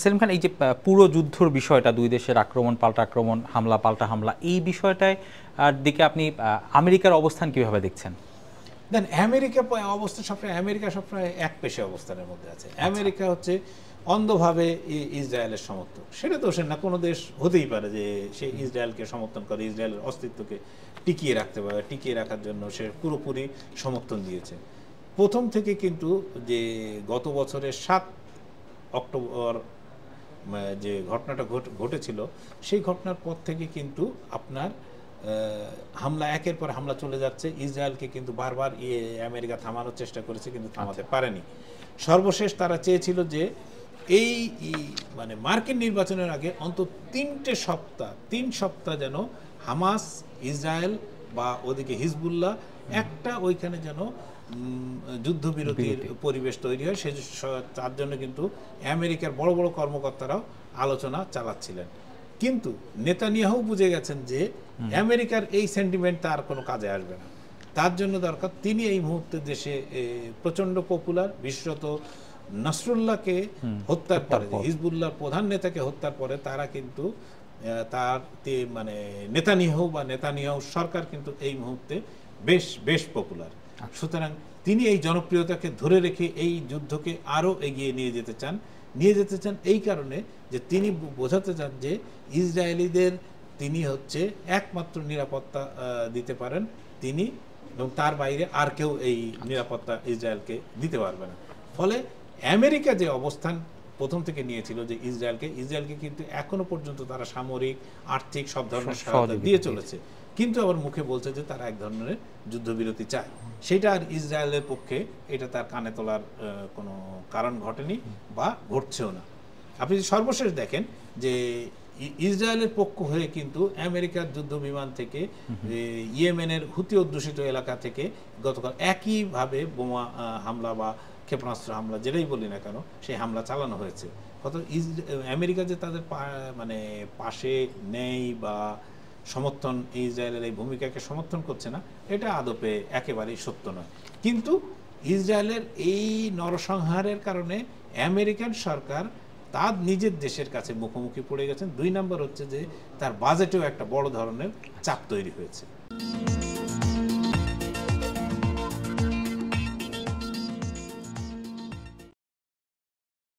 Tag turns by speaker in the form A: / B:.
A: সেলিম খান, এই যে পুরো যুদ্ধর বিষয়টা, দুই দেশের আক্রমণ পাল্টা আক্রমণ, হামলা পাল্টা হামলা, এই বিষয়টায় দিকে আপনি আমেরিকার অবস্থান কিভাবে দেখছেন?
B: দেন আমেরিকা সবসময় এক পেশে অবস্থানের মধ্যে আছে। আমেরিকা হচ্ছে অন্ধভাবে ইসরায়েলের সমর্থক। সেটা তো সে না, কোনো দেশ হতেই পারে যে সে ইসরায়েলকে সমর্থন করে, ইসরায়েলের অস্তিত্বকে টিকিয়ে রাখতে পারে, টিকিয়ে রাখার জন্য সে পুরোপুরি সমর্থন দিয়েছে প্রথম থেকে। কিন্তু যে গত বছরের 7 অক্টোবর যে ঘটনাটা ঘটেছিল, সেই ঘটনার পর থেকে কিন্তু আপনার হামলা, একের পর হামলা চলে যাচ্ছে। ইসরায়েলকে কিন্তু বারবার আমেরিকা থামানোর চেষ্টা করেছে, কিন্তু থামাতে পারেনি। সর্বশেষ তারা চেয়েছিল যে এই মানে মার্কিন নির্বাচনের আগে অন্তত 3 সপ্তাহ যেন হামাস, ইসরায়েল বা ওদিকে হিজবুল্লাহ একটা ওইখানে যেন যুদ্ধবিরতির পরিবেশ তৈরি হয়। সে তার জন্য কিন্তু আমেরিকার বড় বড় কর্মকর্তারাও আলোচনা চালাচ্ছিলেন। কিন্তু নেতানিয়াহু বুঝে গেছেন যে আমেরিকার এই সেন্টিমেন্ট তার কোনো কাজে আসবে না। তার জন্য দরকার তিনি এই মুহূর্তে দেশে প্রচণ্ড পপুলার, বিশেষত নাসরুল্লাহকে হত্যার পরে, হিজবুল্লাহর প্রধান নেতাকে হত্যার পরে তারা কিন্তু তার মানে নেতানিয়াহু সরকার কিন্তু এই মুহূর্তে বেশ পপুলার। সুতরাং তিনি এই জনপ্রিয়তাকে ধরে রেখে এই যুদ্ধকে আরও এগিয়ে নিয়ে যেতে চান এই কারণে যে তিনি বোঝাতে চান যে ইসরায়েলিদের তিনি হচ্ছে একমাত্র নিরাপত্তা দিতে পারেন তিনি, এবং তার বাইরে আর কেউ এই নিরাপত্তা ইসরায়েলকে দিতে পারবে না। ফলে আমেরিকা যে অবস্থান প্রথম থেকে নিয়েছিল যে ইসরায়েলকে কিন্তু এখনো পর্যন্ত তারা সামরিক, আর্থিক সব ধরনের সহায়তা দিয়ে চলেছে, কিন্তু আবার মুখে বলছে যে তারা এক ধরনের যুদ্ধবিরতি চায়। সেটা আর ইসরায়েলের পক্ষে এটা তার কানে তোলার কোনো কারণ ঘটেনি বা ঘটছেও না। আপনি সর্বশেষ দেখেন যে ইসরায়েলের পক্ষ হয়ে কিন্তু আমেরিকার যুদ্ধ বিমান থেকে ইয়েমেনের হুতি অধ্যুষিত এলাকা থেকে গতকাল একইভাবে বোমা হামলা বা ক্ষেপণাস্ত্র হামলা, যেটাই বলি না কেন, সেই হামলা চালানো হয়েছে। কত আমেরিকা যে তাদের মানে পাশে নেই বা সমর্থন, ইসরায়েলের এই ভূমিকাকে সমর্থন করছে না, এটা আদপে একেবারেই সত্য নয়। কিন্তু ইসরায়েলের এই নরসংহারের কারণে আমেরিকান সরকার তার নিজের দেশের কাছে মুখোমুখি পড়ে গেছেন। 2 নম্বর হচ্ছে যে তার বাজেটেও একটা বড় ধরনের চাপ তৈরি হয়েছে।